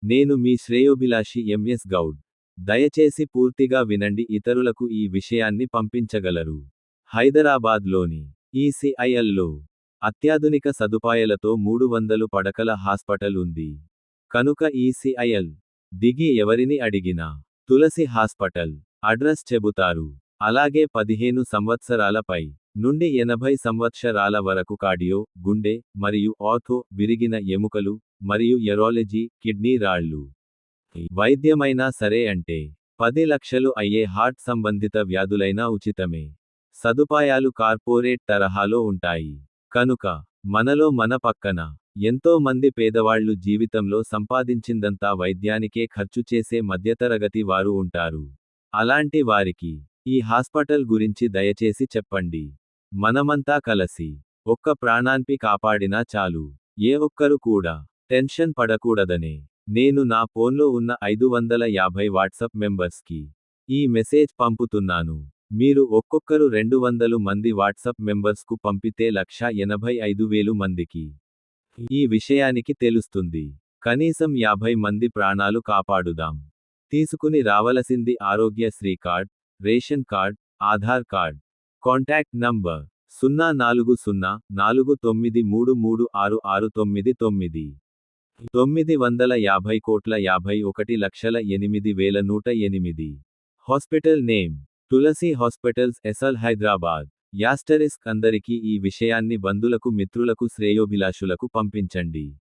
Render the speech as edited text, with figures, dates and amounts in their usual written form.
నేను మీ శ్రేయోభిలాషి ఎంఎస్ గౌడ్. దయచేసి పూర్తిగా వినండి, ఇతరులకు ఈ విషయాన్ని పంపించగలరు. హైదరాబాద్లోని ఈసీఐఎల్లో అత్యాధునిక సదుపాయాలతో 300 పడకల హాస్పిటల్ ఉంది. కనుక ఈసీఐఎల్ దిగి ఎవరిని అడిగినా తులసి హాస్పిటల్ అడ్రస్ చెబుతారు. అలాగే 15 సంవత్సరాల పై నుండి 80 సంవత్సరాల వరకు కార్డియో, గుండె మరియు ఆర్థో, విరిగిన ఎముకలు మరియు యూరాలజీ, కిడ్నీ రాళ్లు వైద్యమైనా సరే, అంటే 10 లక్షలు అయ్యే హార్ట్ సంబంధిత వ్యాధులైనా ఉచితమే. సదుపాయాలు కార్పొరేట్ తరహాలో ఉంటాయి. కనుక మనలో మన పక్కన ఎంతో మంది పేదవాళ్లు జీవితంలో సంపాదించిందంతా వైద్యానికే ఖర్చు చేసే మధ్యతరగతి వారు ఉంటారు. అలాంటి వారికి ఈ హాస్పిటల్ గురించి దయచేసి చెప్పండి. మనమంతా కలిసి ఒక్క ప్రాణాన్ని కాపాడినా చాలు. ఏ ఒక్కరు కూడా టెన్షన్ పడకూడదనే నేను నా ఫోన్లో ఉన్న 550 వాట్సాప్ మెంబర్స్కి ఈ మెసేజ్ పంపుతున్నాను. మీరు ఒక్కొక్కరు 200 మంది వాట్సాప్ మెంబర్స్కు పంపితే 1,85,000 మందికి ఈ విషయానికి తెలుస్తుంది. కనీసం 50 మంది ప్రాణాలు కాపాడుదాం. తీసుకుని రావలసింది Aarogyasri card, ration card, Aadhaar card. Contact number 0404933669. 950,51,08,108. Hospital name Tulasi hospitals SL Hyderabad. Asterisk అందరికీ ఈ విషయాన్ని బంధులకు, మిత్రులకు, శ్రేయోభిలాషులకు పంపించండి.